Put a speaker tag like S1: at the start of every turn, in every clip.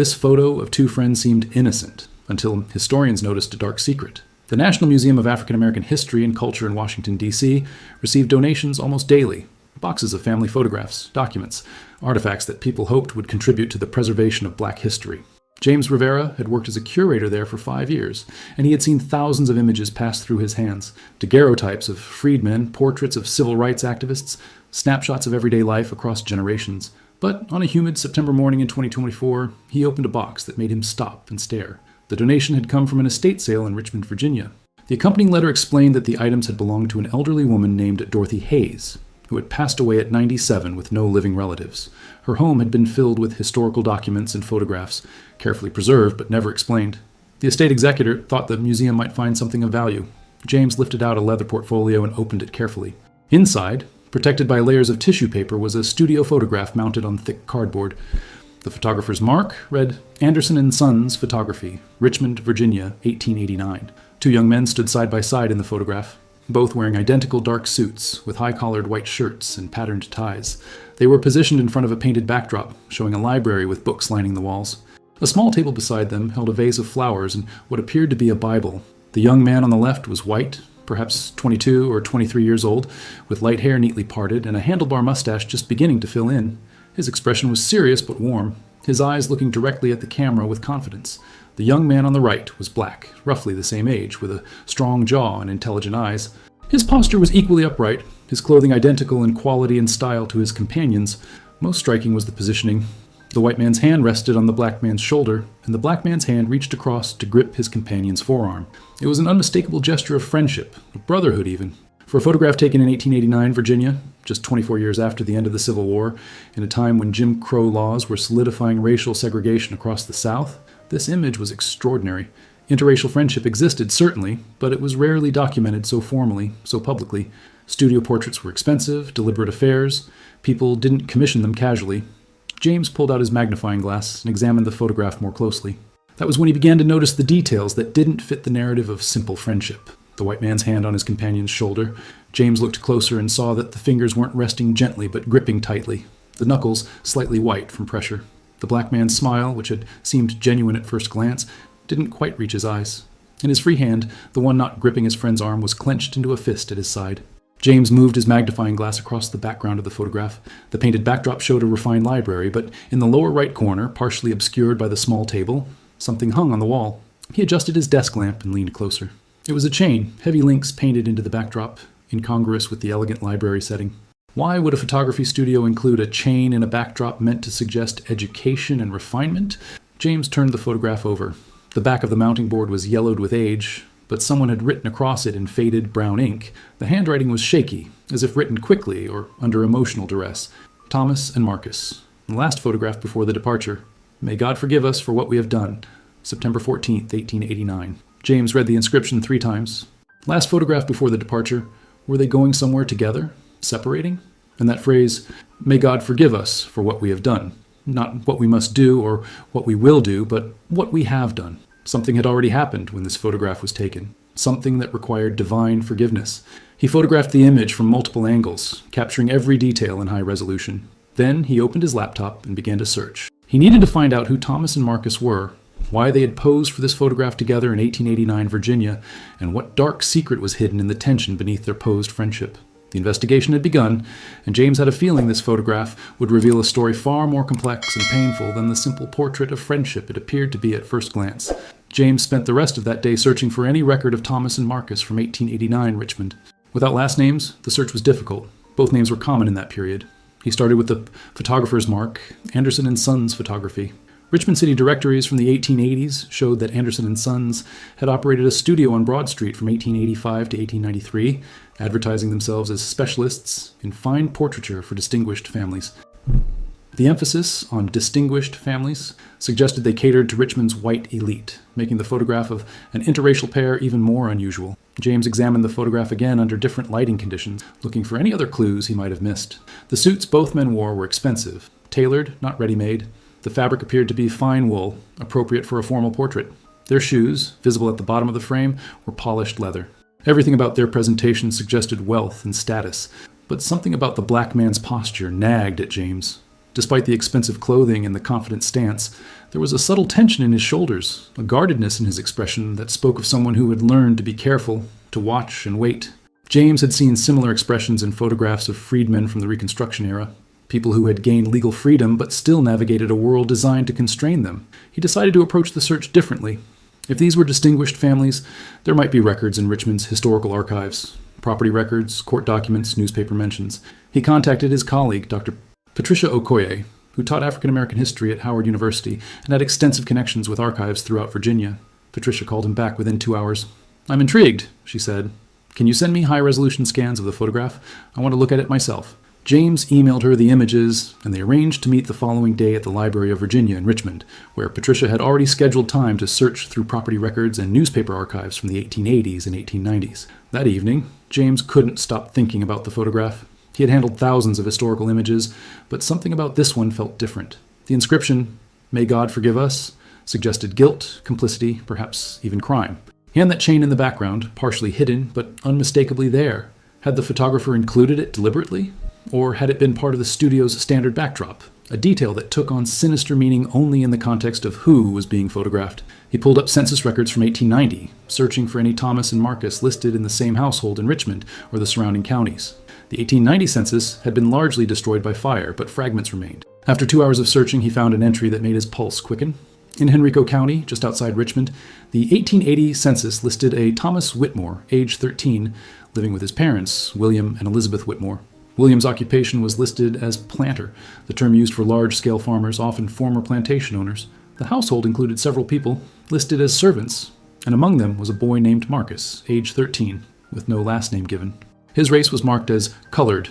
S1: This photo of two friends seemed innocent, until historians noticed a dark secret. The National Museum of African American History and Culture in Washington, D.C. received donations almost daily, boxes of family photographs, documents, artifacts that people hoped would contribute to the preservation of Black history. James Rivera had worked as a curator there for 5 years, and he had seen thousands of images pass through his hands. Daguerreotypes of freedmen, portraits of civil rights activists, snapshots of everyday life across generations. But on a humid September morning in 2024, he opened a box that made him stop and stare. The donation had come from an estate sale in Richmond, Virginia. The accompanying letter explained that the items had belonged to an elderly woman named Dorothy Hayes, who had passed away at 97 with no living relatives. Her home had been filled with historical documents and photographs, carefully preserved but never explained. The estate executor thought the museum might find something of value. James lifted out a leather portfolio and opened it carefully. Inside, protected by layers of tissue paper, was a studio photograph mounted on thick cardboard. The photographer's mark read, Anderson & Sons Photography, Richmond, Virginia, 1889. Two young men stood side by side in the photograph, both wearing identical dark suits with high-collared white shirts and patterned ties. They were positioned in front of a painted backdrop, showing a library with books lining the walls. A small table beside them held a vase of flowers and what appeared to be a Bible. The young man on the left was white, perhaps 22 or 23 years old, with light hair neatly parted and a handlebar mustache just beginning to fill in. His expression was serious but warm, his eyes looking directly at the camera with confidence. The young man on the right was black, roughly the same age, with a strong jaw and intelligent eyes. His posture was equally upright, his clothing identical in quality and style to his companions. Most striking was the positioning. The white man's hand rested on the black man's shoulder, and the black man's hand reached across to grip his companion's forearm. It was an unmistakable gesture of friendship, of brotherhood even. For a photograph taken in 1889 Virginia, just 24 years after the end of the Civil War, in a time when Jim Crow laws were solidifying racial segregation across the South, this image was extraordinary. Interracial friendship existed, certainly, but it was rarely documented so formally, so publicly. Studio portraits were expensive, deliberate affairs. People didn't commission them casually. James pulled out his magnifying glass and examined the photograph more closely. That was when he began to notice the details that didn't fit the narrative of simple friendship. The white man's hand on his companion's shoulder. James looked closer and saw that the fingers weren't resting gently but gripping tightly, the knuckles slightly white from pressure. The black man's smile, which had seemed genuine at first glance, didn't quite reach his eyes. In his free hand, the one not gripping his friend's arm was clenched into a fist at his side. James moved his magnifying glass across the background of the photograph. The painted backdrop showed a refined library, but in the lower right corner, partially obscured by the small table, something hung on the wall. He adjusted his desk lamp and leaned closer. It was a chain, heavy links painted into the backdrop, incongruous with the elegant library setting. Why would a photography studio include a chain in a backdrop meant to suggest education and refinement? James turned the photograph over. The back of the mounting board was yellowed with age, but someone had written across it in faded brown ink. The handwriting was shaky, as if written quickly or under emotional duress. Thomas and Marcus. The last photograph before the departure. May God forgive us for what we have done. September 14th, 1889. James read the inscription 3 times. Last photograph before the departure. Were they going somewhere together? Separating? And that phrase, may God forgive us for what we have done. Not what we must do or what we will do, but what we have done. Something had already happened when this photograph was taken. Something that required divine forgiveness. He photographed the image from multiple angles, capturing every detail in high resolution. Then he opened his laptop and began to search. He needed to find out who Thomas and Marcus were, why they had posed for this photograph together in 1889 Virginia, and what dark secret was hidden in the tension beneath their posed friendship. The investigation had begun, and James had a feeling this photograph would reveal a story far more complex and painful than the simple portrait of friendship it appeared to be at first glance. James spent the rest of that day searching for any record of Thomas and Marcus from 1889 Richmond. Without last names, the search was difficult. Both names were common in that period. He started with the photographer's mark, Anderson & Sons Photography. Richmond City directories from the 1880s showed that Anderson & Sons had operated a studio on Broad Street from 1885 to 1893, advertising themselves as specialists in fine portraiture for distinguished families. The emphasis on distinguished families suggested they catered to Richmond's white elite, making the photograph of an interracial pair even more unusual. James examined the photograph again under different lighting conditions, looking for any other clues he might have missed. The suits both men wore were expensive, tailored, not ready-made. The fabric appeared to be fine wool, appropriate for a formal portrait. Their shoes, visible at the bottom of the frame, were polished leather. Everything about their presentation suggested wealth and status, but something about the black man's posture nagged at James. Despite the expensive clothing and the confident stance, there was a subtle tension in his shoulders, a guardedness in his expression that spoke of someone who had learned to be careful, to watch and wait. James had seen similar expressions in photographs of freedmen from the Reconstruction era, people who had gained legal freedom but still navigated a world designed to constrain them. He decided to approach the search differently. If these were distinguished families, there might be records in Richmond's historical archives, property records, court documents, newspaper mentions. He contacted his colleague, Dr. Patricia Okoye, who taught African American history at Howard University and had extensive connections with archives throughout Virginia. Patricia called him back within 2 hours. "I'm intrigued," she said. "Can you send me high-resolution scans of the photograph? I want to look at it myself." James emailed her the images, and they arranged to meet the following day at the Library of Virginia in Richmond, where Patricia had already scheduled time to search through property records and newspaper archives from the 1880s and 1890s. That evening, James couldn't stop thinking about the photograph. He had handled thousands of historical images, but something about this one felt different. The inscription, "May God forgive us," suggested guilt, complicity, perhaps even crime. And that chain in the background, partially hidden but unmistakably there. Had the photographer included it deliberately? Or had it been part of the studio's standard backdrop, a detail that took on sinister meaning only in the context of who was being photographed? He pulled up census records from 1890, searching for any Thomas and Marcus listed in the same household in Richmond or the surrounding counties. The 1890 census had been largely destroyed by fire, but fragments remained. After 2 hours of searching, he found an entry that made his pulse quicken. In Henrico County, just outside Richmond, the 1880 census listed a Thomas Whitmore, age 13, living with his parents, William and Elizabeth Whitmore. William's occupation was listed as planter, the term used for large-scale farmers, often former plantation owners. The household included several people listed as servants, and among them was a boy named Marcus, age 13, with no last name given. His race was marked as colored.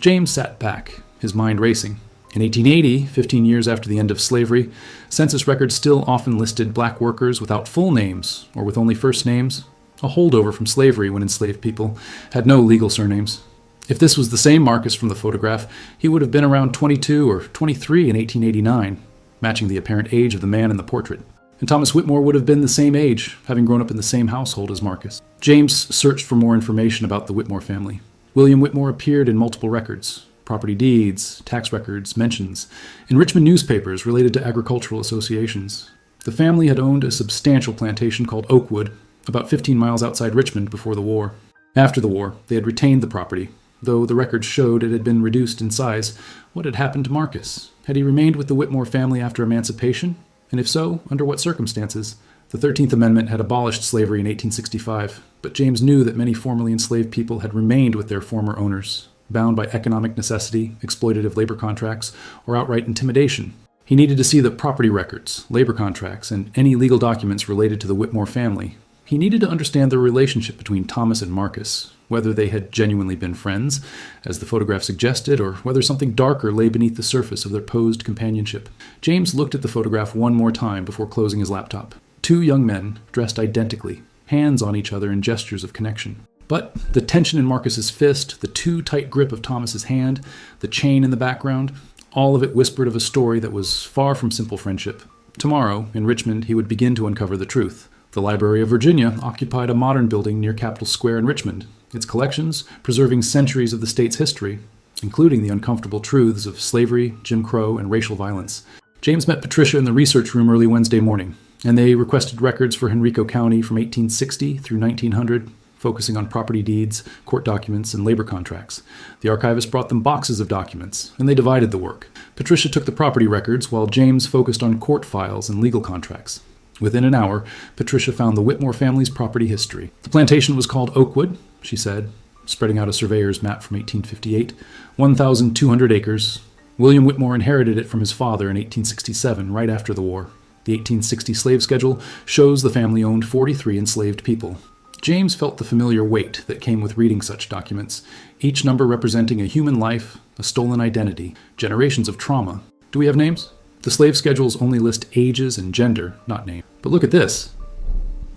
S1: James sat back, his mind racing. In 1880, 15 years after the end of slavery, census records still often listed black workers without full names or with only first names, a holdover from slavery when enslaved people had no legal surnames. If this was the same Marcus from the photograph, he would have been around 22 or 23 in 1889, matching the apparent age of the man in the portrait. And Thomas Whitmore would have been the same age, having grown up in the same household as Marcus. James searched for more information about the Whitmore family. William Whitmore appeared in multiple records, property deeds, tax records, mentions, in Richmond newspapers related to agricultural associations. The family had owned a substantial plantation called Oakwood, about 15 miles outside Richmond before the war. After the war, they had retained the property, though the records showed it had been reduced in size. What had happened to Marcus? Had he remained with the Whitmore family after emancipation? And if so, under what circumstances? The 13th Amendment had abolished slavery in 1865, but James knew that many formerly enslaved people had remained with their former owners, bound by economic necessity, exploitative labor contracts, or outright intimidation. He needed to see the property records, labor contracts, and any legal documents related to the Whitmore family. He needed to understand the relationship between Thomas and Marcus, whether they had genuinely been friends, as the photograph suggested, or whether something darker lay beneath the surface of their posed companionship. James looked at the photograph one more time before closing his laptop. Two young men, dressed identically, hands on each other in gestures of connection. But the tension in Marcus's fist, the too tight grip of Thomas's hand, the chain in the background, all of it whispered of a story that was far from simple friendship. Tomorrow, in Richmond, he would begin to uncover the truth. The Library of Virginia occupied a modern building near Capitol Square in Richmond, its collections preserving centuries of the state's history, including the uncomfortable truths of slavery, Jim Crow, and racial violence. James met Patricia in the research room early Wednesday morning, and they requested records for Henrico County from 1860 through 1900, focusing on property deeds, court documents, and labor contracts. The archivist brought them boxes of documents, and they divided the work. Patricia took the property records, while James focused on court files and legal contracts. Within an hour, Patricia found the Whitmore family's property history. The plantation was called Oakwood, she said, spreading out a surveyor's map from 1858. 1,200 acres. William Whitmore inherited it from his father in 1867, right after the war. The 1860 slave schedule shows the family owned 43 enslaved people. James felt the familiar weight that came with reading such documents, each number representing a human life, a stolen identity, generations of trauma. Do we have names? The slave schedules only list ages and gender, not name. But look at this.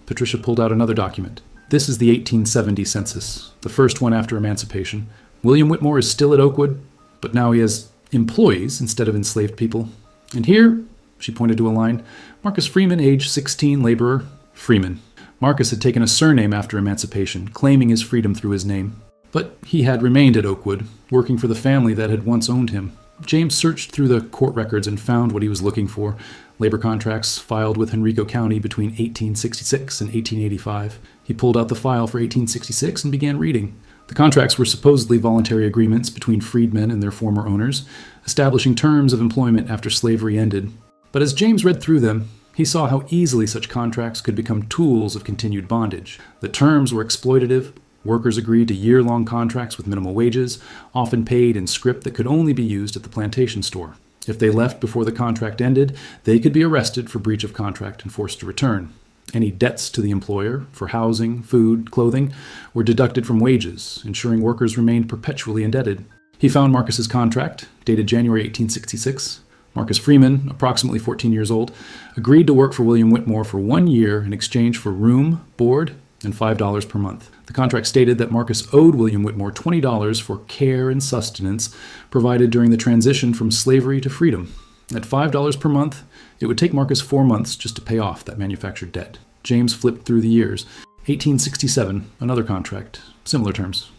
S1: Patricia pulled out another document. This is the 1870 census, the first one after emancipation. William Whitmore is still at Oakwood, but now he has employees instead of enslaved people. And here, she pointed to a line, Marcus Freeman, age 16, laborer, Freeman. Marcus had taken a surname after emancipation, claiming his freedom through his name. But he had remained at Oakwood, working for the family that had once owned him. James searched through the court records and found what he was looking for: labor contracts filed with Henrico County between 1866 and 1885. He pulled out the file for 1866 and began reading. The contracts were supposedly voluntary agreements between freedmen and their former owners, establishing terms of employment after slavery ended. But as James read through them, he saw how easily such contracts could become tools of continued bondage. The terms were exploitative. Workers agreed to year-long contracts with minimal wages, often paid in scrip that could only be used at the plantation store. If they left before the contract ended, they could be arrested for breach of contract and forced to return. Any debts to the employer for housing, food, clothing were deducted from wages, ensuring workers remained perpetually indebted. He found Marcus's contract, dated January 1866. Marcus Freeman, approximately 14 years old, agreed to work for William Whitmore for 1 year in exchange for room, board, and $5 per month. The contract stated that Marcus owed William Whitmore $20 for care and sustenance provided during the transition from slavery to freedom. At $5 per month, it would take Marcus 4 months just to pay off that manufactured debt. James flipped through the years. 1867, another contract, similar terms.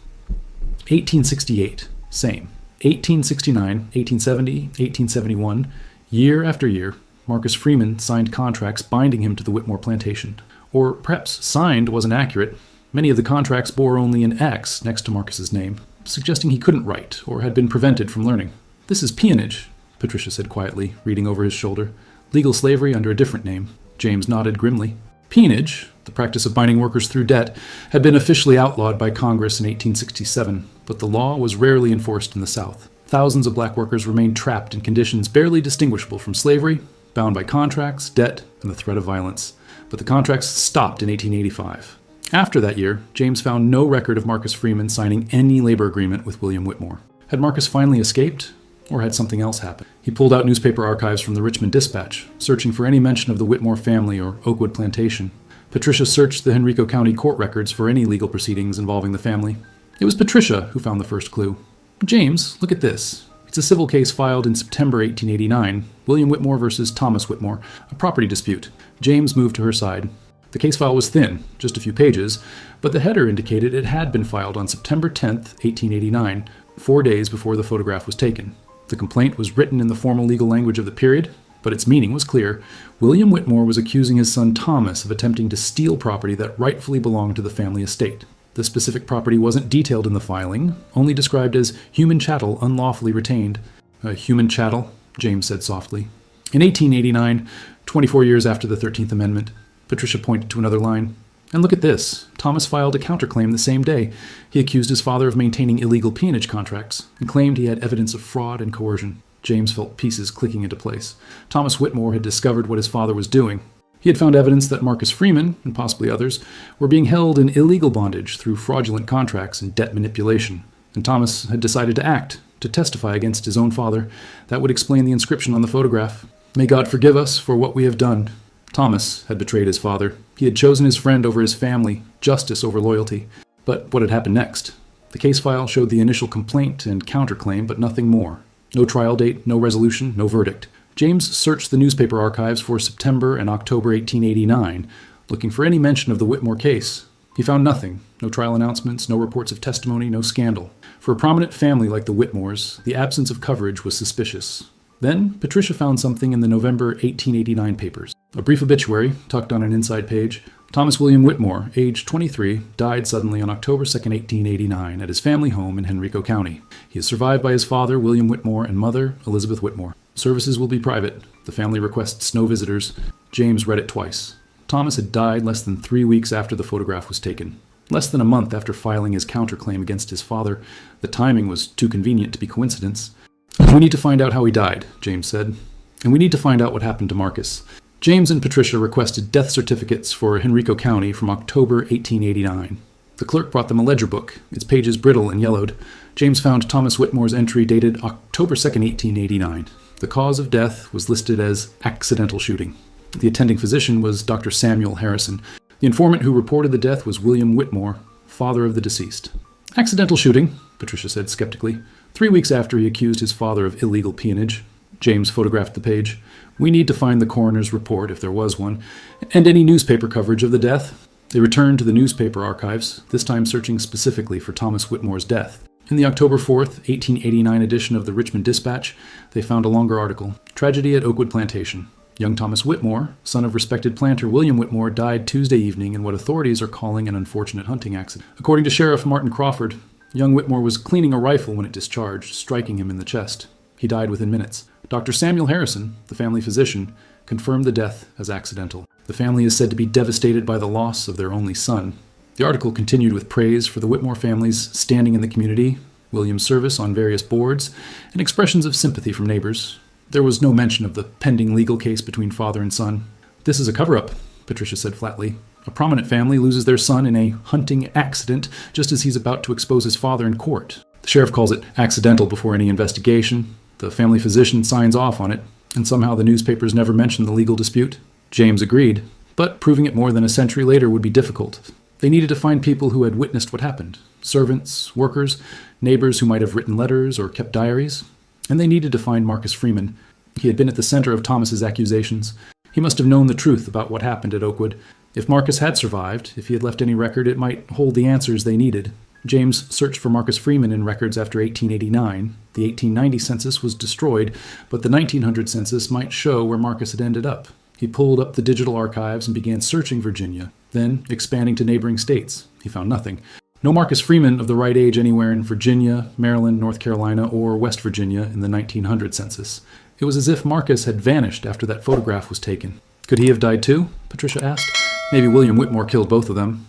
S1: 1868, same. 1869, 1870, 1871, year after year, Marcus Freeman signed contracts binding him to the Whitmore plantation. Or perhaps signed wasn't accurate. Many of the contracts bore only an X next to Marcus's name, suggesting he couldn't write or had been prevented from learning. "This is peonage," Patricia said quietly, reading over his shoulder. "Legal slavery under a different name." James nodded grimly. Peonage, the practice of binding workers through debt, had been officially outlawed by Congress in 1867, but the law was rarely enforced in the South. Thousands of black workers remained trapped in conditions barely distinguishable from slavery, bound by contracts, debt, and the threat of violence. But the contracts stopped in 1885. After that year, James found no record of Marcus Freeman signing any labor agreement with William Whitmore. Had Marcus finally escaped, or had something else happened? He pulled out newspaper archives from the Richmond Dispatch, searching for any mention of the Whitmore family or Oakwood plantation. Patricia searched the Henrico County court records for any legal proceedings involving the family. It was Patricia who found the first clue. "James, look at this. It's a civil case filed in September 1889, William Whitmore versus Thomas Whitmore, a property dispute." James moved to her side. The case file was thin, just a few pages, but the header indicated it had been filed on September 10th, 1889, 4 days before the photograph was taken. The complaint was written in the formal legal language of the period, but its meaning was clear. William Whitmore was accusing his son Thomas of attempting to steal property that rightfully belonged to the family estate. The specific property wasn't detailed in the filing, only described as human chattel unlawfully retained. "A human chattel," James said softly. In 1889, 24 years after the 13th Amendment, Patricia pointed to another line. "And look at this. Thomas filed a counterclaim the same day. He accused his father of maintaining illegal peonage contracts and claimed he had evidence of fraud and coercion." James felt pieces clicking into place. Thomas Whitmore had discovered what his father was doing. He had found evidence that Marcus Freeman, and possibly others, were being held in illegal bondage through fraudulent contracts and debt manipulation. And Thomas had decided to act, to testify against his own father. That would explain the inscription on the photograph. "May God forgive us for what we have done." Thomas had betrayed his father. He had chosen his friend over his family, justice over loyalty. But what had happened next? The case file showed the initial complaint and counterclaim, but nothing more. No trial date, no resolution, no verdict. James searched the newspaper archives for September and October 1889, looking for any mention of the Whitmore case. He found nothing. No trial announcements, no reports of testimony, no scandal. For a prominent family like the Whitmores, the absence of coverage was suspicious. Then, Patricia found something in the November 1889 papers. A brief obituary, tucked on an inside page. Thomas William Whitmore, age 23, died suddenly on October 2, 1889, at his family home in Henrico County. He is survived by his father, William Whitmore, and mother, Elizabeth Whitmore. Services will be private. The family requests no visitors. James read it twice. Thomas had died less than 3 weeks after the photograph was taken. Less than a month after filing his counterclaim against his father. The timing was too convenient to be coincidence. "We need to find out how he died," James said. "And we need to find out what happened to Marcus." James and Patricia requested death certificates for Henrico County from October 1889. The clerk brought them a ledger book, its pages brittle and yellowed. James found Thomas Whitmore's entry dated October 2, 1889. The cause of death was listed as accidental shooting. The attending physician was Dr. Samuel Harrison. The informant who reported the death was William Whitmore, father of the deceased. "Accidental shooting," Patricia said skeptically. 3 weeks after he accused his father of illegal peonage. James photographed the page. "We need to find the coroner's report, if there was one, and any newspaper coverage of the death." They returned to the newspaper archives, this time searching specifically for Thomas Whitmore's death. In the October 4th, 1889 edition of the Richmond Dispatch, they found a longer article, Tragedy at Oakwood Plantation. Young Thomas Whitmore, son of respected planter William Whitmore, died Tuesday evening in what authorities are calling an unfortunate hunting accident. According to Sheriff Martin Crawford, young Whitmore was cleaning a rifle when it discharged, striking him in the chest. He died within minutes. Dr. Samuel Harrison, the family physician, confirmed the death as accidental. The family is said to be devastated by the loss of their only son. The article continued with praise for the Whitmore family's standing in the community, William's service on various boards, and expressions of sympathy from neighbors. There was no mention of the pending legal case between father and son. "This is a cover-up," Patricia said flatly. "A prominent family loses their son in a hunting accident just as he's about to expose his father in court. The sheriff calls it accidental before any investigation. The family physician signs off on it, and somehow the newspapers never mention the legal dispute." James agreed, but proving it more than a century later would be difficult. They needed to find people who had witnessed what happened. Servants, workers, neighbors who might have written letters or kept diaries. And they needed to find Marcus Freeman. He had been at the center of Thomas's accusations. He must have known the truth about what happened at Oakwood. If Marcus had survived, if he had left any record, it might hold the answers they needed. James searched for Marcus Freeman in records after 1889. The 1890 census was destroyed, but the 1900 census might show where Marcus had ended up. He pulled up the digital archives and began searching Virginia, then expanding to neighboring states. He found nothing. No Marcus Freeman of the right age anywhere in Virginia, Maryland, North Carolina, or West Virginia in the 1900 census. It was as if Marcus had vanished after that photograph was taken. Could he have died too? Patricia asked. Maybe William Whitmore killed both of them.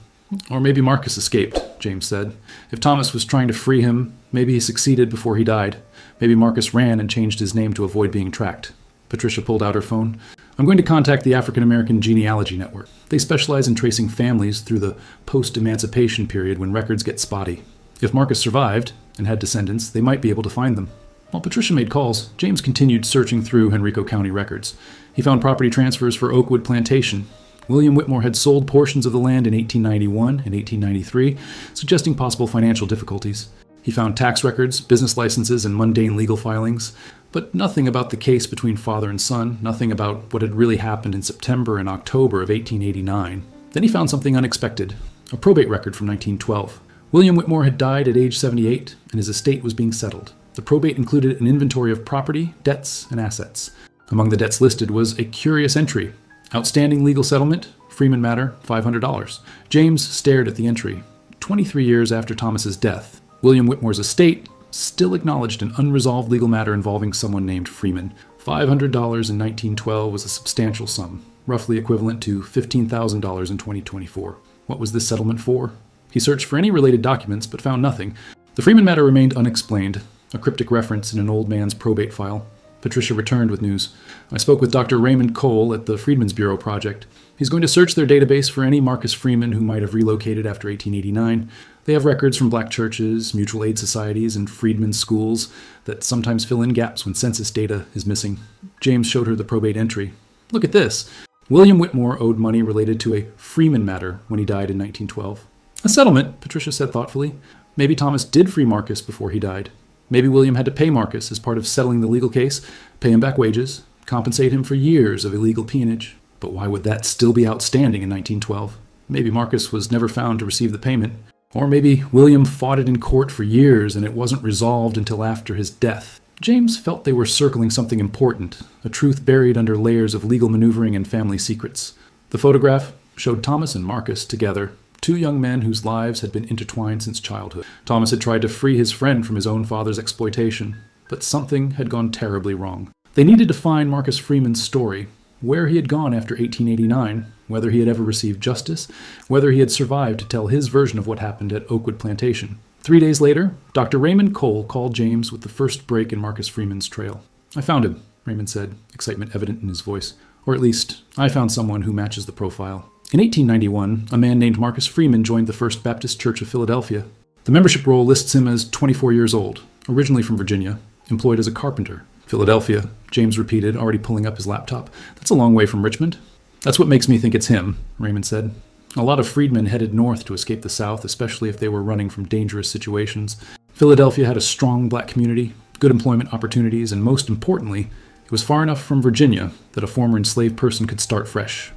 S1: Or maybe Marcus escaped, James said. If Thomas was trying to free him, maybe he succeeded before he died. Maybe Marcus ran and changed his name to avoid being tracked. Patricia pulled out her phone. "I'm going to contact the African American Genealogy Network. They specialize in tracing families through the post-emancipation period when records get spotty. If Marcus survived and had descendants, they might be able to find them." While Patricia made calls, James continued searching through Henrico County records. He found property transfers for Oakwood Plantation. William Whitmore had sold portions of the land in 1891 and 1893, suggesting possible financial difficulties. He found tax records, business licenses, and mundane legal filings, but nothing about the case between father and son, nothing about what had really happened in September and October of 1889. Then he found something unexpected, a probate record from 1912. William Whitmore had died at age 78, and his estate was being settled. The probate included an inventory of property, debts, and assets. Among the debts listed was a curious entry. Outstanding legal settlement, Freeman matter, $500. James stared at the entry. 23 years after Thomas's death, William Whitmore's estate still acknowledged an unresolved legal matter involving someone named Freeman. $500 in 1912 was a substantial sum, roughly equivalent to $15,000 in 2024. What was this settlement for? He searched for any related documents, but found nothing. The Freeman matter remained unexplained, a cryptic reference in an old man's probate file. Patricia returned with news. "I spoke with Dr. Raymond Cole at the Freedmen's Bureau Project. He's going to search their database for any Marcus Freeman who might have relocated after 1889. They have records from black churches, mutual aid societies, and freedmen's schools that sometimes fill in gaps when census data is missing." James showed her the probate entry. "Look at this. William Whitmore owed money related to a Freeman matter when he died in 1912. "A settlement," Patricia said thoughtfully. "Maybe Thomas did free Marcus before he died. Maybe William had to pay Marcus as part of settling the legal case, pay him back wages, compensate him for years of illegal peonage. But why would that still be outstanding in 1912? Maybe Marcus was never found to receive the payment. Or maybe William fought it in court for years and it wasn't resolved until after his death." James felt they were circling something important, a truth buried under layers of legal maneuvering and family secrets. The photograph showed Thomas and Marcus together, two young men whose lives had been intertwined since childhood. Thomas had tried to free his friend from his own father's exploitation, but something had gone terribly wrong. They needed to find Marcus Freeman's story, where he had gone after 1889, whether he had ever received justice, whether he had survived to tell his version of what happened at Oakwood Plantation. 3 days later, Dr. Raymond Cole called James with the first break in Marcus Freeman's trail. "I found him," Raymond said, excitement evident in his voice. "Or at least, I found someone who matches the profile." In 1891, a man named Marcus Freeman joined the First Baptist Church of Philadelphia. The membership roll lists him as 24 years old, originally from Virginia, employed as a carpenter. "Philadelphia," James repeated, already pulling up his laptop. "That's a long way from Richmond." "That's what makes me think it's him," Raymond said. A lot of freedmen headed north to escape the South, especially if they were running from dangerous situations. Philadelphia had a strong black community, good employment opportunities, and most importantly, it was far enough from Virginia that a former enslaved person could start fresh.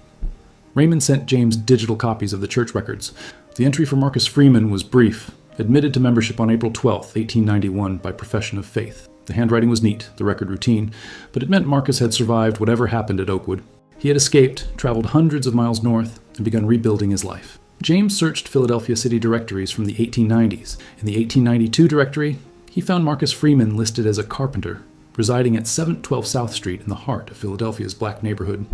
S1: Raymond sent James digital copies of the church records. The entry for Marcus Freeman was brief. admitted to membership on April 12, 1891, by profession of faith. The handwriting was neat, the record routine, but it meant Marcus had survived whatever happened at Oakwood. He had escaped, traveled hundreds of miles north, and begun rebuilding his life. James searched Philadelphia city directories from the 1890s. In the 1892 directory, he found Marcus Freeman listed as a carpenter, residing at 712 South Street in the heart of Philadelphia's black neighborhood.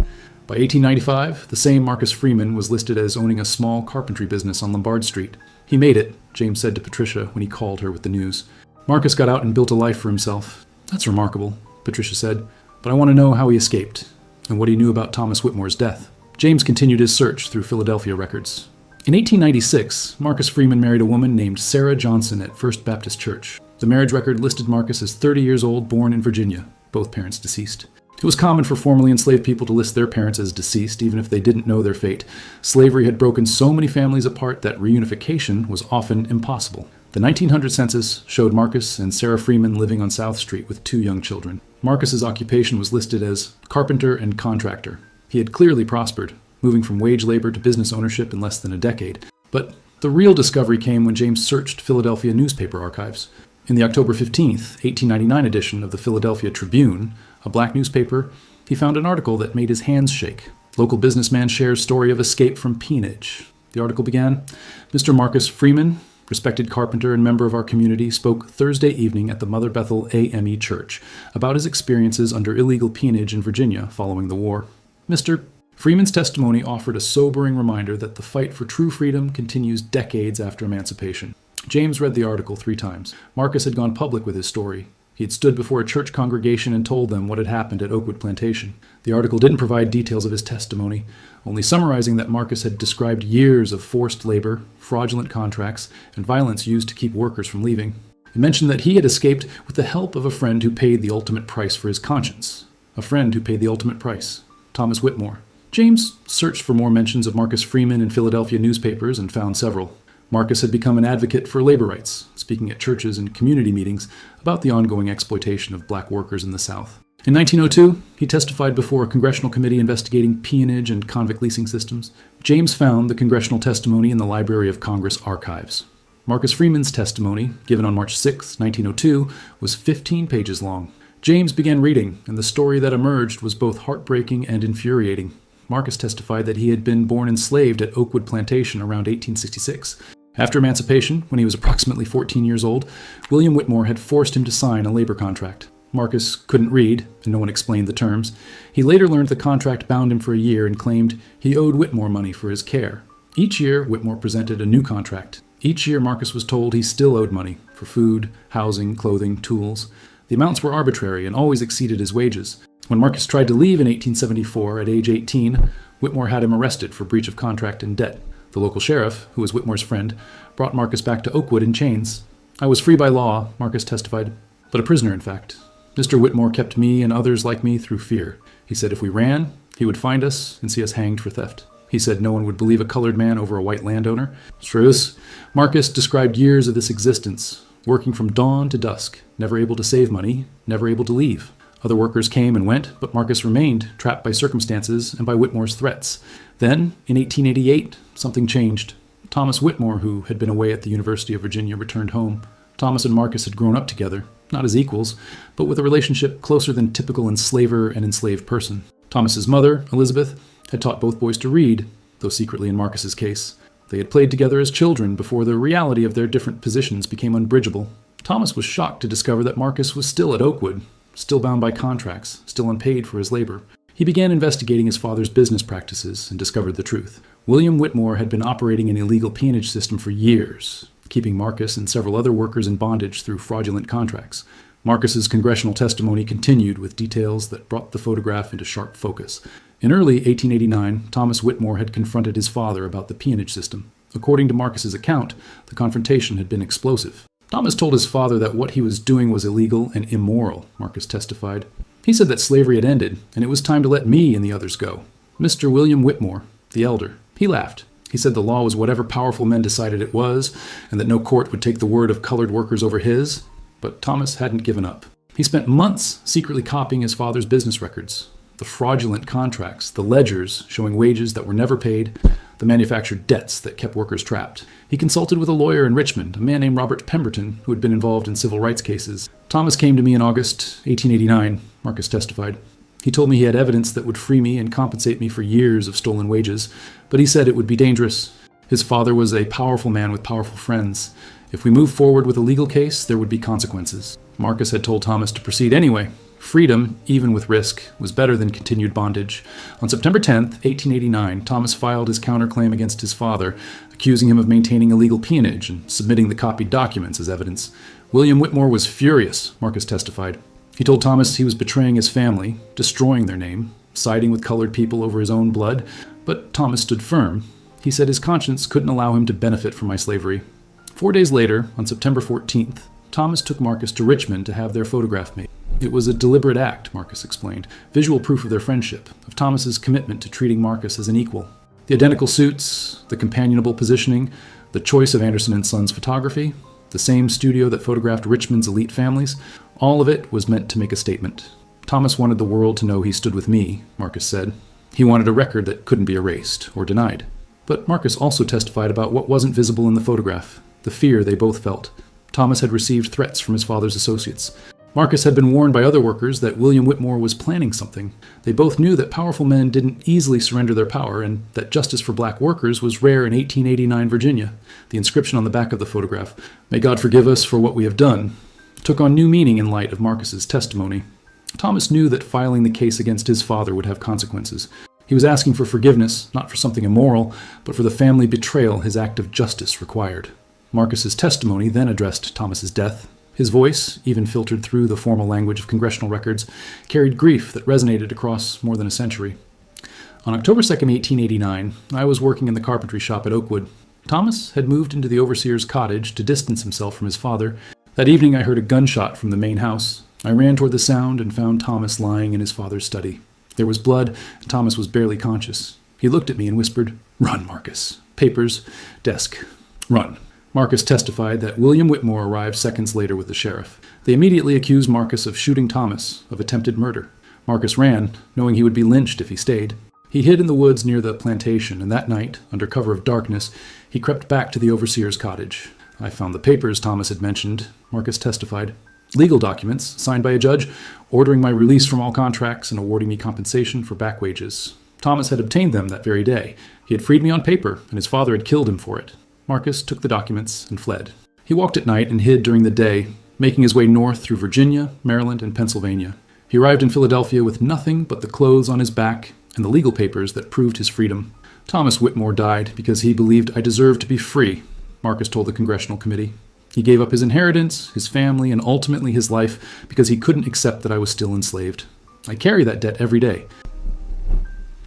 S1: By 1895, the same Marcus Freeman was listed as owning a small carpentry business on Lombard Street. He made it, James said to Patricia when he called her with the news. Marcus got out and built a life for himself. That's remarkable, Patricia said, but I want to know how he escaped and what he knew about Thomas Whitmore's death. James continued his search through Philadelphia records. In 1896, Marcus Freeman married a woman named Sarah Johnson at First Baptist Church. The marriage record listed Marcus as 30 years old, born in Virginia, both parents deceased. It was common for formerly enslaved people to list their parents as deceased, even if they didn't know their fate. Slavery had broken so many families apart that reunification was often impossible. The 1900 census showed Marcus and Sarah Freeman living on South Street with 2 young children. Marcus's occupation was listed as carpenter and contractor. He had clearly prospered, moving from wage labor to business ownership in less than a decade. But the real discovery came when James searched Philadelphia newspaper archives. In the October 15, 1899 edition of the Philadelphia Tribune, a black newspaper, he found an article that made his hands shake. Local businessman shares story of escape from peonage. The article began, Mr. Marcus Freeman, respected carpenter and member of our community, spoke Thursday evening at the Mother Bethel AME Church about his experiences under illegal peonage in Virginia following the war. Mr. Freeman's testimony offered a sobering reminder that the fight for true freedom continues decades after emancipation. James read the article 3 times. Marcus had gone public with his story. He had stood before a church congregation and told them what had happened at Oakwood Plantation. The article didn't provide details of his testimony, only summarizing that Marcus had described years of forced labor, fraudulent contracts, and violence used to keep workers from leaving. It mentioned that he had escaped with the help of a friend who paid the ultimate price for his conscience. A friend who paid the ultimate price, Thomas Whitmore. James searched for more mentions of Marcus Freeman in Philadelphia newspapers and found several. Marcus had become an advocate for labor rights, speaking at churches and community meetings about the ongoing exploitation of black workers in the South. In 1902, he testified before a congressional committee investigating peonage and convict leasing systems. James found the congressional testimony in the Library of Congress archives. Marcus Freeman's testimony, given on March 6, 1902, was 15 pages long. James began reading, and the story that emerged was both heartbreaking and infuriating. Marcus testified that he had been born enslaved at Oakwood Plantation around 1866. After emancipation, when he was approximately 14 years old, William Whitmore had forced him to sign a labor contract. Marcus couldn't read, and no one explained the terms. He later learned the contract bound him for a year and claimed he owed Whitmore money for his care. Each year, Whitmore presented a new contract. Each year, Marcus was told he still owed money for food, housing, clothing, tools. The amounts were arbitrary and always exceeded his wages. When Marcus tried to leave in 1874 at age 18, Whitmore had him arrested for breach of contract and debt. The local sheriff, who was Whitmore's friend, brought Marcus back to Oakwood in chains. I was free by law, Marcus testified, but a prisoner, in fact. Mr. Whitmore kept me and others like me through fear. He said if we ran, he would find us and see us hanged for theft. He said no one would believe a colored man over a white landowner. Truth. Marcus described years of this existence, working from dawn to dusk, never able to save money, never able to leave. Other workers came and went, but Marcus remained, trapped by circumstances and by Whitmore's threats. Then, in 1888, something changed. Thomas Whitmore, who had been away at the University of Virginia, returned home. Thomas and Marcus had grown up together, not as equals, but with a relationship closer than typical enslaver and enslaved person. Thomas's mother, Elizabeth, had taught both boys to read, though secretly in Marcus's case. They had played together as children before the reality of their different positions became unbridgeable. Thomas was shocked to discover that Marcus was still at Oakwood, still bound by contracts, still unpaid for his labor. He began investigating his father's business practices and discovered the truth. William Whitmore had been operating an illegal peonage system for years, keeping Marcus and several other workers in bondage through fraudulent contracts. Marcus's congressional testimony continued with details that brought the photograph into sharp focus. In early 1889, Thomas Whitmore had confronted his father about the peonage system. According to Marcus's account, the confrontation had been explosive. Thomas told his father that what he was doing was illegal and immoral, Marcus testified. He said that slavery had ended, and it was time to let me and the others go. Mr. William Whitmore, the elder, he laughed. He said the law was whatever powerful men decided it was, and that no court would take the word of colored workers over his. But Thomas hadn't given up. He spent months secretly copying his father's business records. The fraudulent contracts, the ledgers showing wages that were never paid, the manufactured debts that kept workers trapped. He consulted with a lawyer in Richmond, a man named Robert Pemberton, who had been involved in civil rights cases. Thomas came to me in August 1889, Marcus testified. He told me he had evidence that would free me and compensate me for years of stolen wages, but he said it would be dangerous. His father was a powerful man with powerful friends. If we moved forward with a legal case, there would be consequences. Marcus had told Thomas to proceed anyway. Freedom, even with risk, was better than continued bondage. On September 10, 1889, Thomas filed his counterclaim against his father, accusing him of maintaining illegal peonage and submitting the copied documents as evidence. William Whitmore was furious, Marcus testified. He told Thomas he was betraying his family, destroying their name, siding with colored people over his own blood, but Thomas stood firm. He said his conscience couldn't allow him to benefit from my slavery. 4 days later, on September 14th, Thomas took Marcus to Richmond to have their photograph made. It was a deliberate act, Marcus explained, visual proof of their friendship, of Thomas's commitment to treating Marcus as an equal. The identical suits, the companionable positioning, the choice of Anderson & Sons photography, the same studio that photographed Richmond's elite families, all of it was meant to make a statement. Thomas wanted the world to know he stood with me, Marcus said. He wanted a record that couldn't be erased or denied. But Marcus also testified about what wasn't visible in the photograph, the fear they both felt. Thomas had received threats from his father's associates. Marcus had been warned by other workers that William Whitmore was planning something. They both knew that powerful men didn't easily surrender their power and that justice for black workers was rare in 1889 Virginia. The inscription on the back of the photograph, "May God forgive us for what we have done," took on new meaning in light of Marcus's testimony. Thomas knew that filing the case against his father would have consequences. He was asking for forgiveness, not for something immoral, but for the family betrayal his act of justice required. Marcus's testimony then addressed Thomas's death. His voice, even filtered through the formal language of congressional records, carried grief that resonated across more than a century. On October 2, 1889, I was working in the carpentry shop at Oakwood. Thomas had moved into the overseer's cottage to distance himself from his father. That evening I heard a gunshot from the main house. I ran toward the sound and found Thomas lying in his father's study. There was blood, and Thomas was barely conscious. He looked at me and whispered, "Run, Marcus. Papers, desk. Run." Marcus testified that William Whitmore arrived seconds later with the sheriff. They immediately accused Marcus of shooting Thomas, of attempted murder. Marcus ran, knowing he would be lynched if he stayed. He hid in the woods near the plantation, and that night, under cover of darkness, he crept back to the overseer's cottage. I found the papers Thomas had mentioned, Marcus testified. Legal documents, signed by a judge, ordering my release from all contracts and awarding me compensation for back wages. Thomas had obtained them that very day. He had freed me on paper, and his father had killed him for it. Marcus took the documents and fled. He walked at night and hid during the day, making his way north through Virginia, Maryland, and Pennsylvania. He arrived in Philadelphia with nothing but the clothes on his back and the legal papers that proved his freedom. Thomas Whitmore died because he believed I deserved to be free, Marcus told the Congressional Committee. He gave up his inheritance, his family, and ultimately his life because he couldn't accept that I was still enslaved. I carry that debt every day.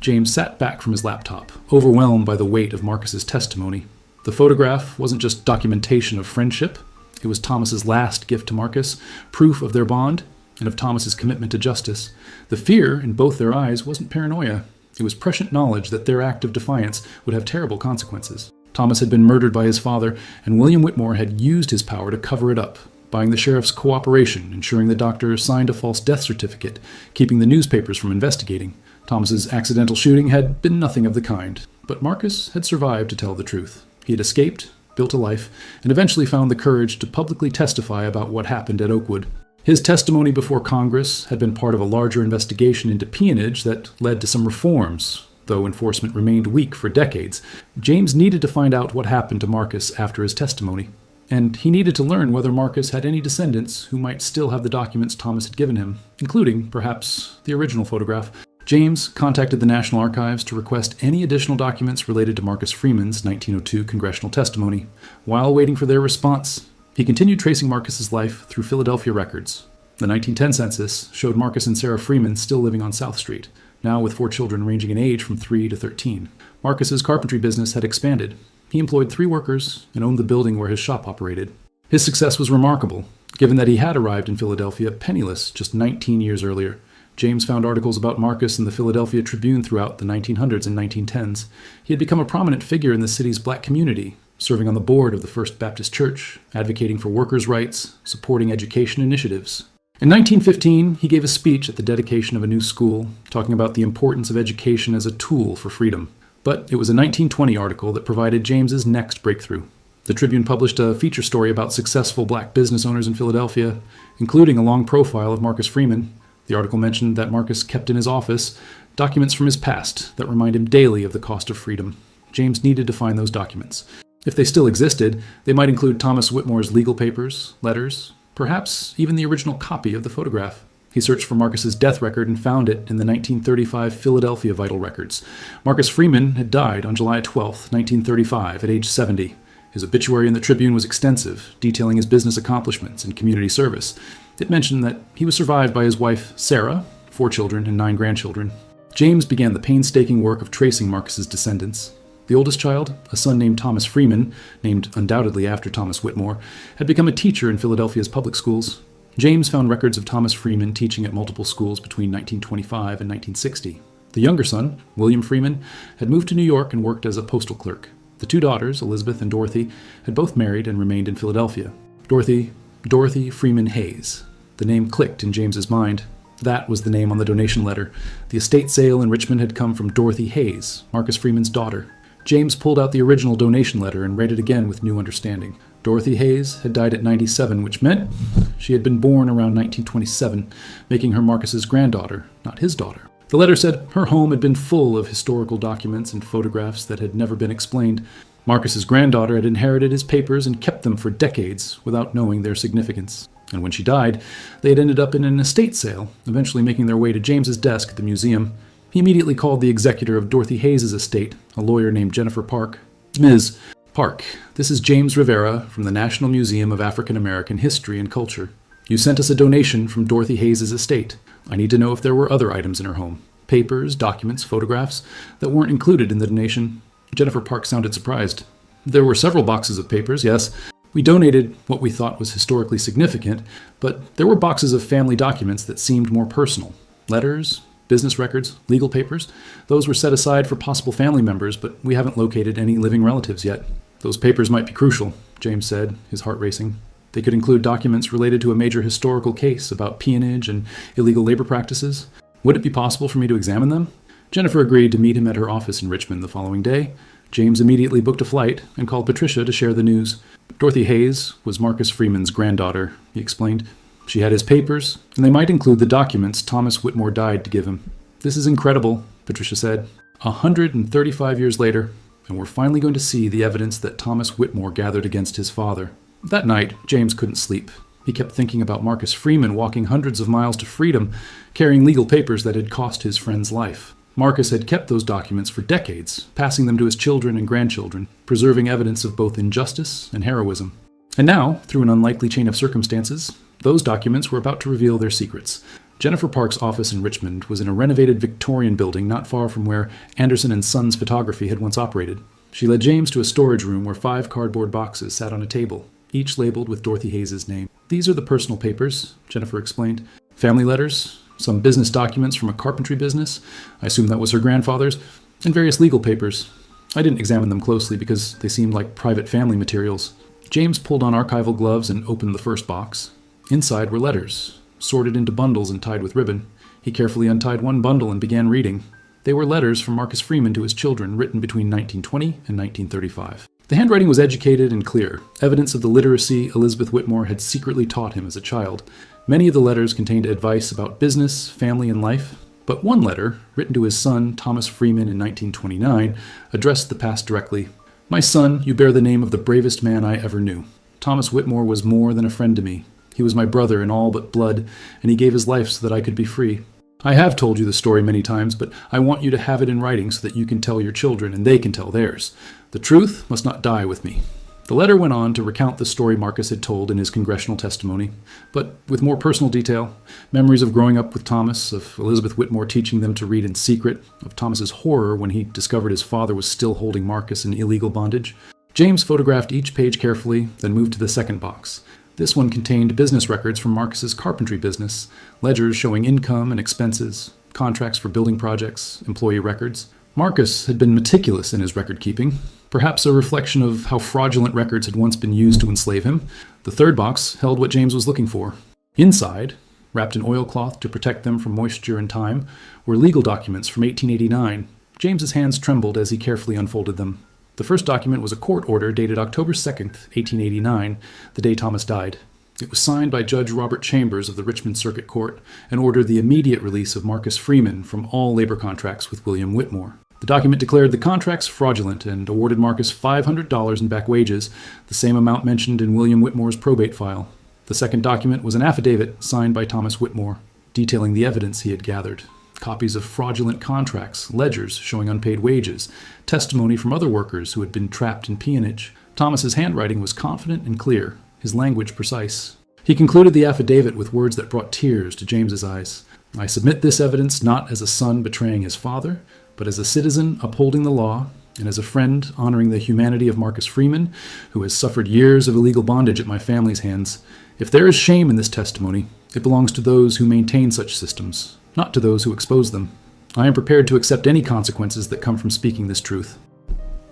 S1: James sat back from his laptop, overwhelmed by the weight of Marcus's testimony. The photograph wasn't just documentation of friendship. It was Thomas's last gift to Marcus, proof of their bond and of Thomas's commitment to justice. The fear in both their eyes wasn't paranoia. It was prescient knowledge that their act of defiance would have terrible consequences. Thomas had been murdered by his father, and William Whitmore had used his power to cover it up, buying the sheriff's cooperation, ensuring the doctor signed a false death certificate, keeping the newspapers from investigating. Thomas's accidental shooting had been nothing of the kind, but Marcus had survived to tell the truth. He had escaped, built a life, and eventually found the courage to publicly testify about what happened at Oakwood. His testimony before Congress had been part of a larger investigation into peonage that led to some reforms. Though enforcement remained weak for decades, James needed to find out what happened to Marcus after his testimony. And he needed to learn whether Marcus had any descendants who might still have the documents Thomas had given him, including, perhaps, the original photograph. James contacted the National Archives to request any additional documents related to Marcus Freeman's 1902 congressional testimony. While waiting for their response, he continued tracing Marcus's life through Philadelphia records. The 1910 census showed Marcus and Sarah Freeman still living on South Street, now with 4 children ranging in age from 3 to 13. Marcus's carpentry business had expanded. He employed 3 workers and owned the building where his shop operated. His success was remarkable, given that he had arrived in Philadelphia penniless just 19 years earlier. James found articles about Marcus in the Philadelphia Tribune throughout the 1900s and 1910s. He had become a prominent figure in the city's black community, serving on the board of the First Baptist Church, advocating for workers' rights, supporting education initiatives. In 1915, he gave a speech at the dedication of a new school, talking about the importance of education as a tool for freedom. But it was a 1920 article that provided James's next breakthrough. The Tribune published a feature story about successful black business owners in Philadelphia, including a long profile of Marcus Freeman. The article mentioned that Marcus kept in his office documents from his past that remind him daily of the cost of freedom. James needed to find those documents. If they still existed, they might include Thomas Whitmore's legal papers, letters, perhaps even the original copy of the photograph. He searched for Marcus's death record and found it in the 1935 Philadelphia Vital Records. Marcus Freeman had died on July 12, 1935, at age 70. His obituary in the Tribune was extensive, detailing his business accomplishments and community service. It mentioned that he was survived by his wife, Sarah, 4 children and 9 grandchildren. James began the painstaking work of tracing Marcus's descendants. The oldest child, a son named Thomas Freeman, named undoubtedly after Thomas Whitmore, had become a teacher in Philadelphia's public schools. James found records of Thomas Freeman teaching at multiple schools between 1925 and 1960. The younger son, William Freeman, had moved to New York and worked as a postal clerk. The 2 daughters, Elizabeth and Dorothy, had both married and remained in Philadelphia. Dorothy Freeman Hayes. The name clicked in James's mind. That was the name on the donation letter. The estate sale in Richmond had come from Dorothy Hayes, Marcus Freeman's daughter. James pulled out the original donation letter and read it again with new understanding. Dorothy Hayes had died at 97, which meant she had been born around 1927, making her Marcus's granddaughter, not his daughter. The letter said her home had been full of historical documents and photographs that had never been explained. Marcus's granddaughter had inherited his papers and kept them for decades without knowing their significance. And when she died, they had ended up in an estate sale, eventually making their way to James's desk at the museum. He immediately called the executor of Dorothy Hayes' estate, a lawyer named Jennifer Park. Ms. Park, this is James Rivera from the National Museum of African American History and Culture. You sent us a donation from Dorothy Hayes' estate. I need to know if there were other items in her home. Papers, documents, photographs that weren't included in the donation. Jennifer Park sounded surprised. There were several boxes of papers, yes. We donated what we thought was historically significant, but there were boxes of family documents that seemed more personal. Letters, business records, legal papers. Those were set aside for possible family members, but we haven't located any living relatives yet. Those papers might be crucial, James said, his heart racing. They could include documents related to a major historical case about peonage and illegal labor practices. Would it be possible for me to examine them? Jennifer agreed to meet him at her office in Richmond the following day. James immediately booked a flight and called Patricia to share the news. Dorothy Hayes was Marcus Freeman's granddaughter, he explained. She had his papers, and they might include the documents Thomas Whitmore died to give him. This is incredible, Patricia said. 135 years later, and we're finally going to see the evidence that Thomas Whitmore gathered against his father. That night, James couldn't sleep. He kept thinking about Marcus Freeman walking hundreds of miles to freedom, carrying legal papers that had cost his friend's life. Marcus had kept those documents for decades, passing them to his children and grandchildren, preserving evidence of both injustice and heroism. And now, through an unlikely chain of circumstances, those documents were about to reveal their secrets. Jennifer Park's office in Richmond was in a renovated Victorian building not far from where Anderson and Sons Photography had once operated. She led James to a storage room where 5 cardboard boxes sat on a table, each labeled with Dorothy Hayes' name. These are the personal papers, Jennifer explained. Family letters, some business documents from a carpentry business, I assume that was her grandfather's, and various legal papers. I didn't examine them closely because they seemed like private family materials. James pulled on archival gloves and opened the first box. Inside were letters, sorted into bundles and tied with ribbon. He carefully untied one bundle and began reading. They were letters from Marcus Freeman to his children, written between 1920 and 1935. The handwriting was educated and clear, evidence of the literacy Elizabeth Whitmore had secretly taught him as a child. Many of the letters contained advice about business, family, and life, but one letter, written to his son Thomas Freeman in 1929, addressed the past directly. My son, you bear the name of the bravest man I ever knew. Thomas Whitmore was more than a friend to me. He was my brother in all but blood, and he gave his life so that I could be free. I have told you the story many times, but I want you to have it in writing so that you can tell your children and they can tell theirs. The truth must not die with me. The letter went on to recount the story Marcus had told in his congressional testimony, but with more personal detail, memories of growing up with Thomas, of Elizabeth Whitmore teaching them to read in secret, of Thomas's horror when he discovered his father was still holding Marcus in illegal bondage. James photographed each page carefully, then moved to the second box. This one contained business records from Marcus's carpentry business, ledgers showing income and expenses, contracts for building projects, employee records. Marcus had been meticulous in his record keeping, perhaps a reflection of how fraudulent records had once been used to enslave him. The third box held what James was looking for. Inside, wrapped in oilcloth to protect them from moisture and time, were legal documents from 1889, James's hands trembled as he carefully unfolded them. The first document was a court order dated October 2nd, 1889, the day Thomas died. It was signed by Judge Robert Chambers of the Richmond Circuit Court and ordered the immediate release of Marcus Freeman from all labor contracts with William Whitmore. The document declared the contracts fraudulent and awarded Marcus $500 in back wages, the same amount mentioned in William Whitmore's probate file. The second document was an affidavit signed by Thomas Whitmore, detailing the evidence he had gathered. Copies of fraudulent contracts, ledgers showing unpaid wages, testimony from other workers who had been trapped in peonage. Thomas's handwriting was confident and clear, his language precise. He concluded the affidavit with words that brought tears to James's eyes. "I submit this evidence not as a son betraying his father, but as a citizen upholding the law, and as a friend honoring the humanity of Marcus Freeman, who has suffered years of illegal bondage at my family's hands. If there is shame in this testimony, it belongs to those who maintain such systems, not to those who expose them. I am prepared to accept any consequences that come from speaking this truth."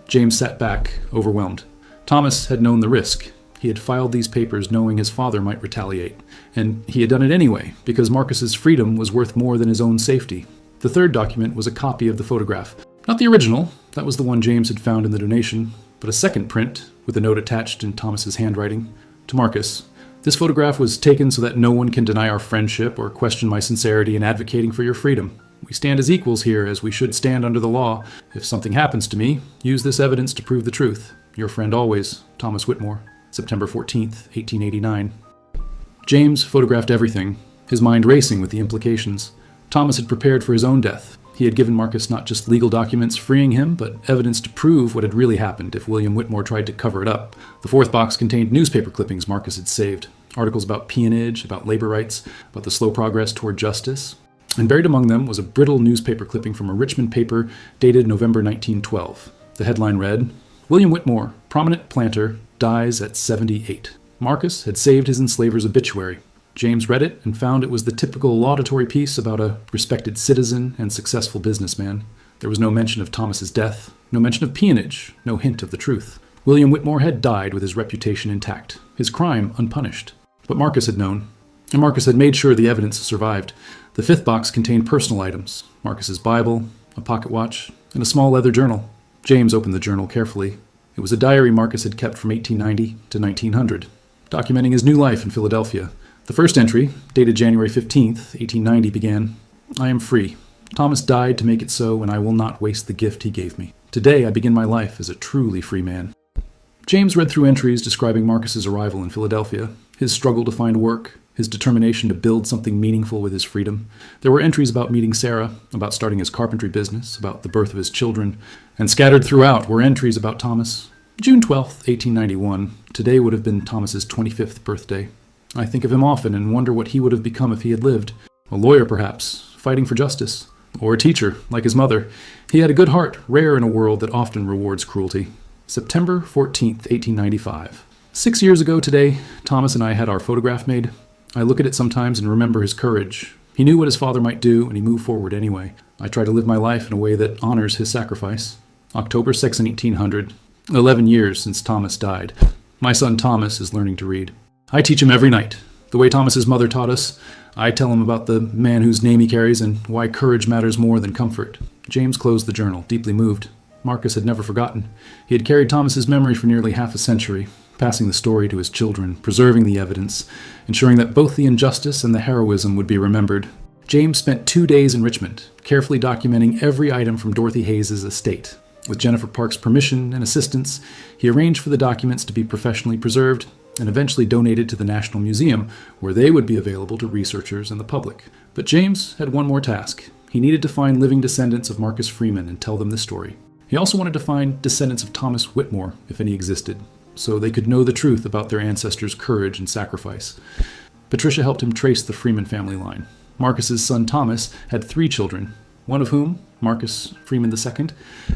S1: James sat back, overwhelmed. Thomas had known the risk. He had filed these papers knowing his father might retaliate, and he had done it anyway, because Marcus's freedom was worth more than his own safety. The third document was a copy of the photograph. Not the original, that was the one James had found in the donation, but a second print, with a note attached in Thomas's handwriting. To Marcus, "This photograph was taken so that no one can deny our friendship or question my sincerity in advocating for your freedom. We stand as equals here, as we should stand under the law. If something happens to me, use this evidence to prove the truth. Your friend always, Thomas Whitmore." September 14th, 1889. James photographed everything, his mind racing with the implications. Thomas had prepared for his own death. He had given Marcus not just legal documents freeing him, but evidence to prove what had really happened if William Whitmore tried to cover it up. The fourth box contained newspaper clippings Marcus had saved, articles about peonage, about labor rights, about the slow progress toward justice. And buried among them was a brittle newspaper clipping from a Richmond paper dated November 1912. The headline read, "William Whitmore, prominent planter, dies at 78. Marcus had saved his enslaver's obituary. James read it and found it was the typical laudatory piece about a respected citizen and successful businessman. There was no mention of Thomas's death, no mention of peonage, no hint of the truth. William Whitmore had died with his reputation intact, his crime unpunished. But Marcus had known, and Marcus had made sure the evidence survived. The fifth box contained personal items, Marcus's Bible, a pocket watch, and a small leather journal. James opened the journal carefully. It was a diary Marcus had kept from 1890 to 1900, documenting his new life in Philadelphia. The first entry, dated January 15th, 1890, began, "I am free. Thomas died to make it so, and I will not waste the gift he gave me. Today I begin my life as a truly free man." James read through entries describing Marcus's arrival in Philadelphia, his struggle to find work, his determination to build something meaningful with his freedom. There were entries about meeting Sarah, about starting his carpentry business, about the birth of his children, and scattered throughout were entries about Thomas. June 12th, 1891. Today would have been Thomas's 25th birthday. I think of him often and wonder what he would have become if he had lived. A lawyer, perhaps, fighting for justice. Or a teacher, like his mother. He had a good heart, rare in a world that often rewards cruelty. September 14th, 1895. 6 years ago today, Thomas and I had our photograph made. I look at it sometimes and remember his courage. He knew what his father might do, and he moved forward anyway. I try to live my life in a way that honors his sacrifice. October 2nd, 1800. 11 years since Thomas died. My son Thomas is learning to read. I teach him every night. The way Thomas's mother taught us, I tell him about the man whose name he carries and why courage matters more than comfort. James closed the journal, deeply moved. Marcus had never forgotten. He had carried Thomas's memory for nearly half a century, passing the story to his children, preserving the evidence, ensuring that both the injustice and the heroism would be remembered. James spent 2 days in Richmond, carefully documenting every item from Dorothy Hayes' estate. With Jennifer Park's permission and assistance, he arranged for the documents to be professionally preserved and eventually donated to the National Museum, where they would be available to researchers and the public. But James had one more task. He needed to find living descendants of Marcus Freeman and tell them the story. He also wanted to find descendants of Thomas Whitmore, if any existed, so they could know the truth about their ancestors' courage and sacrifice. Patricia helped him trace the Freeman family line. Marcus's son Thomas had 3 children, one of whom, Marcus Freeman II,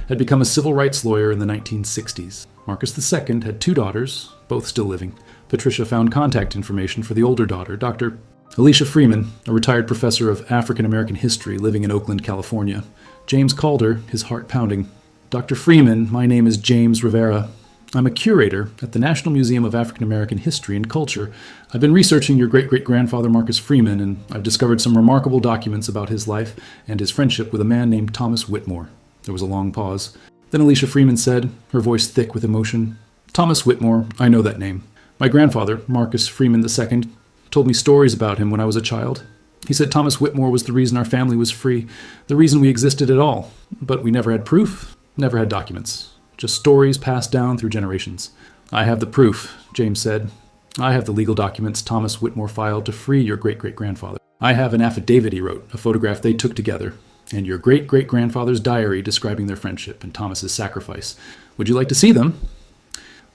S1: had become a civil rights lawyer in the 1960s. Marcus II had 2 daughters, both still living. Patricia found contact information for the older daughter, Dr. Alicia Freeman, a retired professor of African American history living in Oakland, California. James called her, his heart pounding. "Dr. Freeman, my name is James Rivera. I'm a curator at the National Museum of African American History and Culture. I've been researching your great-great-grandfather Marcus Freeman, and I've discovered some remarkable documents about his life and his friendship with a man named Thomas Whitmore." There was a long pause. Then Alicia Freeman said, her voice thick with emotion, "Thomas Whitmore, I know that name. My grandfather, Marcus Freeman II, told me stories about him when I was a child. He said Thomas Whitmore was the reason our family was free, the reason we existed at all. But we never had proof, never had documents. Just stories passed down through generations. I have the proof," James said. "I have the legal documents Thomas Whitmore filed to free your great-great-grandfather. I have an affidavit he wrote, a photograph they took together, and your great-great-grandfather's diary describing their friendship and Thomas's sacrifice. Would you like to see them?"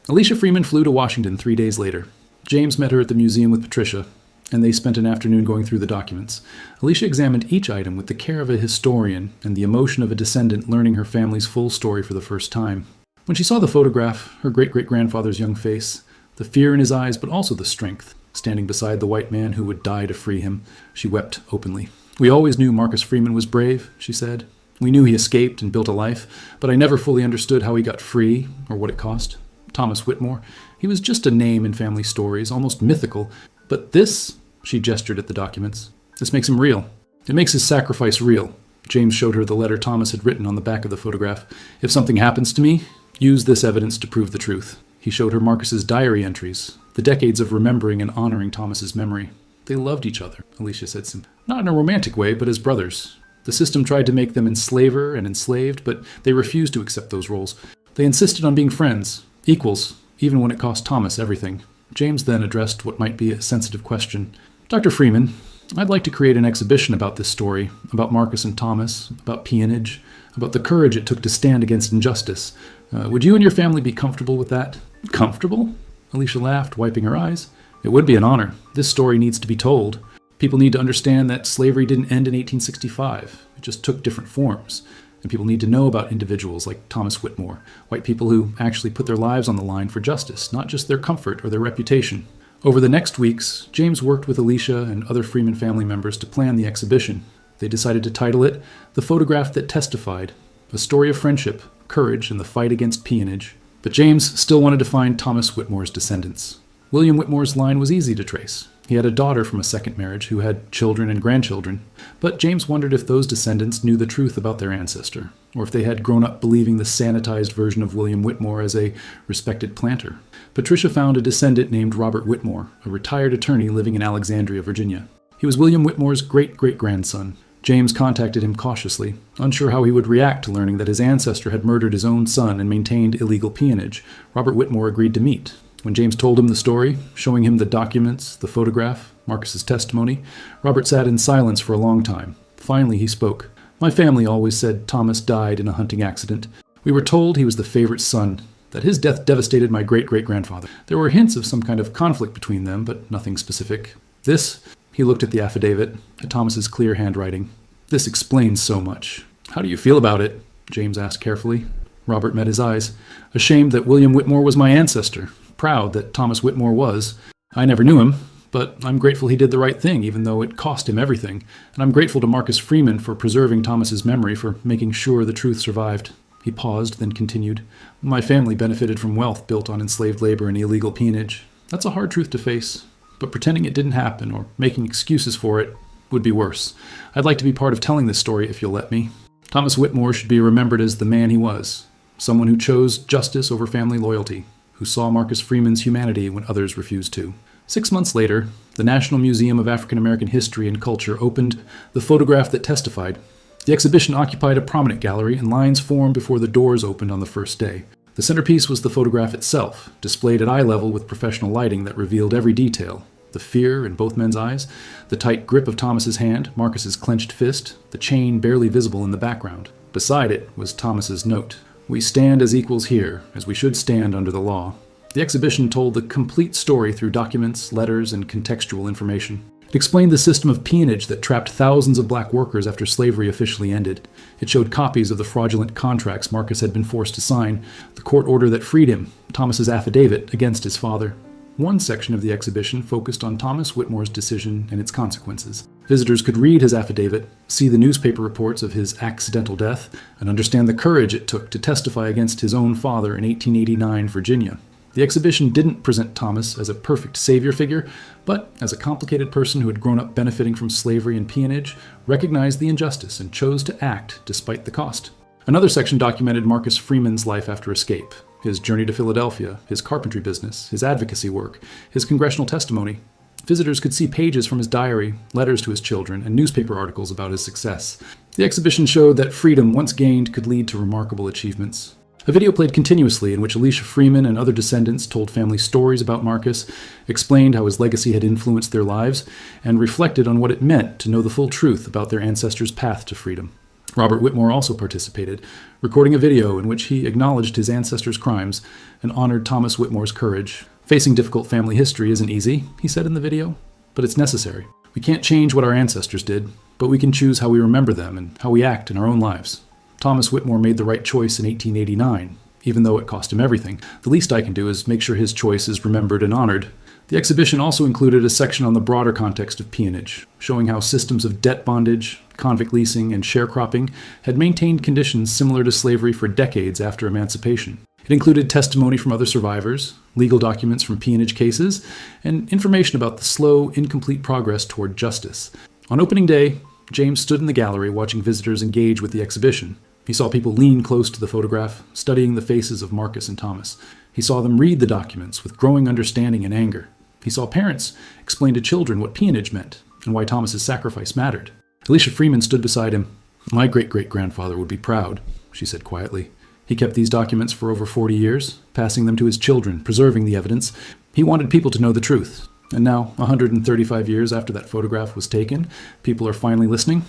S1: Alicia Freeman flew to Washington 3 days later. James met her at the museum with Patricia, and they spent an afternoon going through the documents. Alicia examined each item with the care of a historian and the emotion of a descendant learning her family's full story for the first time. When she saw the photograph, her great-great-grandfather's young face, the fear in his eyes, but also the strength, standing beside the white man who would die to free him, she wept openly. "We always knew Marcus Freeman was brave," she said. "We knew he escaped and built a life, but I never fully understood how he got free or what it cost. Thomas Whitmore, he was just a name in family stories, almost mythical. But this," she gestured at the documents, "this makes him real. It makes his sacrifice real." James showed her the letter Thomas had written on the back of the photograph. "If something happens to me, use this evidence to prove the truth." He showed her Marcus's diary entries, the decades of remembering and honoring Thomas's memory. "They loved each other," Alicia said simply. "Not in a romantic way, but as brothers. The system tried to make them enslaver and enslaved, but they refused to accept those roles. They insisted on being friends, equals, even when it cost Thomas everything." James then addressed what might be a sensitive question. "Dr. Freeman, I'd like to create an exhibition about this story, about Marcus and Thomas, about peonage, about the courage it took to stand against injustice. Would you and your family be comfortable with that?" "Comfortable?" Alicia laughed, wiping her eyes. "It would be an honor. This story needs to be told. People need to understand that slavery didn't end in 1865. It just took different forms. And people need to know about individuals like Thomas Whitmore, white people who actually put their lives on the line for justice, not just their comfort or their reputation." Over the next weeks, James worked with Alicia and other Freeman family members to plan the exhibition. They decided to title it "The Photograph That Testified," a story of friendship, courage, and the fight against peonage. But James still wanted to find Thomas Whitmore's descendants. William Whitmore's line was easy to trace. He had a daughter from a second marriage who had children and grandchildren, but James wondered if those descendants knew the truth about their ancestor, or if they had grown up believing the sanitized version of William Whitmore as a respected planter. Patricia found a descendant named Robert Whitmore, a retired attorney living in Alexandria, Virginia. He was William Whitmore's great-great-grandson. James contacted him cautiously, unsure how he would react to learning that his ancestor had murdered his own son and maintained illegal peonage. Robert Whitmore agreed to meet. When James told him the story, showing him the documents, the photograph, Marcus's testimony, Robert sat in silence for a long time. Finally, he spoke. "My family always said Thomas died in a hunting accident. We were told he was the favorite son, that his death devastated my great-great-grandfather. There were hints of some kind of conflict between them, but nothing specific. This," he looked at the affidavit, at Thomas's clear handwriting, "this explains so much." "How do you feel about it?" James asked carefully. Robert met his eyes. "Ashamed that William Whitmore was my ancestor. Proud that Thomas Whitmore was. I never knew him, but I'm grateful he did the right thing, even though it cost him everything. And I'm grateful to Marcus Freeman for preserving Thomas's memory, for making sure the truth survived." He paused, then continued. "My family benefited from wealth built on enslaved labor and illegal peonage. That's a hard truth to face, but pretending it didn't happen or making excuses for it would be worse. I'd like to be part of telling this story if you'll let me. Thomas Whitmore should be remembered as the man he was, someone who chose justice over family loyalty, who saw Marcus Freeman's humanity when others refused to." 6 months later, the National Museum of African American History and Culture opened The Photograph That Testified. The exhibition occupied a prominent gallery, and lines formed before the doors opened on the first day. The centerpiece was the photograph itself, displayed at eye level with professional lighting that revealed every detail. The fear in both men's eyes, the tight grip of Thomas's hand, Marcus's clenched fist, the chain barely visible in the background. Beside it was Thomas's note. "We stand as equals here, as we should stand under the law." The exhibition told the complete story through documents, letters, and contextual information. It explained the system of peonage that trapped thousands of black workers after slavery officially ended. It showed copies of the fraudulent contracts Marcus had been forced to sign, the court order that freed him, Thomas's affidavit against his father. One section of the exhibition focused on Thomas Whitmore's decision and its consequences. Visitors could read his affidavit, see the newspaper reports of his accidental death, and understand the courage it took to testify against his own father in 1889 Virginia. The exhibition didn't present Thomas as a perfect savior figure, but as a complicated person who had grown up benefiting from slavery and peonage, recognized the injustice and chose to act despite the cost. Another section documented Marcus Freeman's life after escape, his journey to Philadelphia, his carpentry business, his advocacy work, his congressional testimony. Visitors could see pages from his diary, letters to his children, and newspaper articles about his success. The exhibition showed that freedom once gained could lead to remarkable achievements. A video played continuously in which Alicia Freeman and other descendants told family stories about Marcus, explained how his legacy had influenced their lives, and reflected on what it meant to know the full truth about their ancestors' path to freedom. Robert Whitmore also participated, recording a video in which he acknowledged his ancestors' crimes and honored Thomas Whitmore's courage. Facing difficult family history isn't easy, he said in the video, but it's necessary. We can't change what our ancestors did, but we can choose how we remember them and how we act in our own lives. Thomas Whitmore made the right choice in 1889, even though it cost him everything. The least I can do is make sure his choice is remembered and honored. The exhibition also included a section on the broader context of peonage, showing how systems of debt bondage, convict leasing, and sharecropping had maintained conditions similar to slavery for decades after emancipation. It included testimony from other survivors, legal documents from peonage cases, and information about the slow, incomplete progress toward justice. On opening day, James stood in the gallery watching visitors engage with the exhibition. He saw people lean close to the photograph, studying the faces of Marcus and Thomas. He saw them read the documents with growing understanding and anger. He saw parents explain to children what peonage meant and why Thomas's sacrifice mattered. Alicia Freeman stood beside him. "My great-great-grandfather would be proud," she said quietly. He kept these documents for over 40 years, passing them to his children, preserving the evidence. He wanted people to know the truth. And now, 135 years after that photograph was taken, people are finally listening.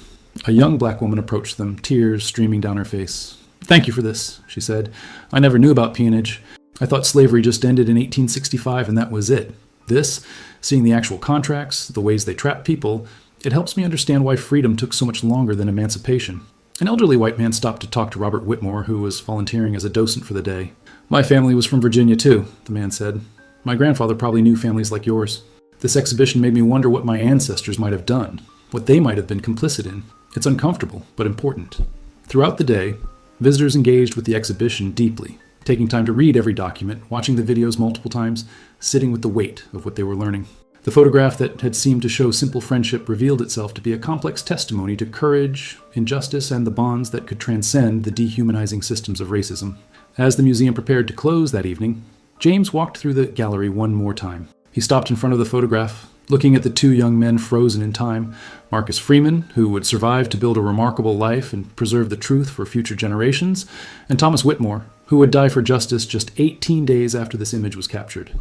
S1: A young black woman approached them, tears streaming down her face. "Thank you for this," she said. "I never knew about peonage. I thought slavery just ended in 1865 and that was it. This, seeing the actual contracts, the ways they trapped people, it helps me understand why freedom took so much longer than emancipation." An elderly white man stopped to talk to Robert Whitmore, who was volunteering as a docent for the day. "My family was from Virginia, too," the man said. "My grandfather probably knew families like yours. This exhibition made me wonder what my ancestors might have done, what they might have been complicit in. It's uncomfortable, but important." Throughout the day, visitors engaged with the exhibition deeply, taking time to read every document, watching the videos multiple times, sitting with the weight of what they were learning. The photograph that had seemed to show simple friendship revealed itself to be a complex testimony to courage, injustice, and the bonds that could transcend the dehumanizing systems of racism. As the museum prepared to close that evening, James walked through the gallery one more time. He stopped in front of the photograph, looking at the two young men frozen in time, Marcus Freeman, who would survive to build a remarkable life and preserve the truth for future generations, and Thomas Whitmore, who would die for justice just 18 days after this image was captured.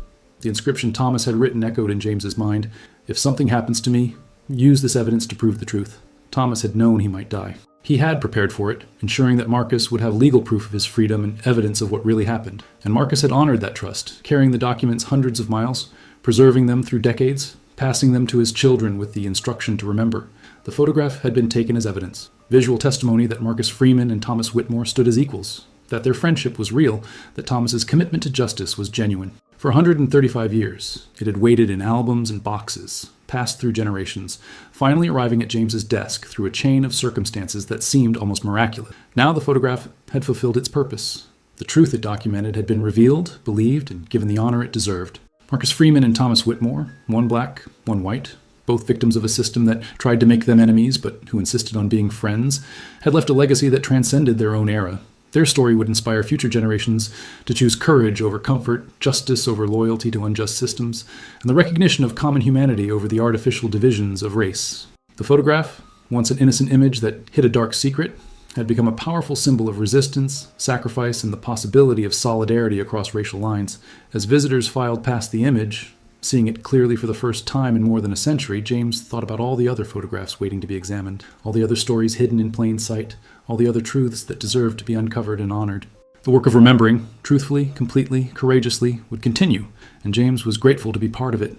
S1: The inscription Thomas had written echoed in James's mind, "If something happens to me, use this evidence to prove the truth." Thomas had known he might die. He had prepared for it, ensuring that Marcus would have legal proof of his freedom and evidence of what really happened. And Marcus had honored that trust, carrying the documents hundreds of miles, preserving them through decades, passing them to his children with the instruction to remember. The photograph had been taken as evidence, visual testimony that Marcus Freeman and Thomas Whitmore stood as equals, that their friendship was real, that Thomas's commitment to justice was genuine. For 135 years, it had waited in albums and boxes, passed through generations, finally arriving at James's desk through a chain of circumstances that seemed almost miraculous. Now the photograph had fulfilled its purpose. The truth it documented had been revealed, believed, and given the honor it deserved. Marcus Freeman and Thomas Whitmore, one black, one white, both victims of a system that tried to make them enemies but who insisted on being friends, had left a legacy that transcended their own era. Their story would inspire future generations to choose courage over comfort, justice over loyalty to unjust systems, and the recognition of common humanity over the artificial divisions of race. The photograph, once an innocent image that hid a dark secret, had become a powerful symbol of resistance, sacrifice, and the possibility of solidarity across racial lines. As visitors filed past the image, seeing it clearly for the first time in more than a century, James thought about all the other photographs waiting to be examined, all the other stories hidden in plain sight, all the other truths that deserved to be uncovered and honored. The work of remembering, truthfully, completely, courageously, would continue, and James was grateful to be part of it.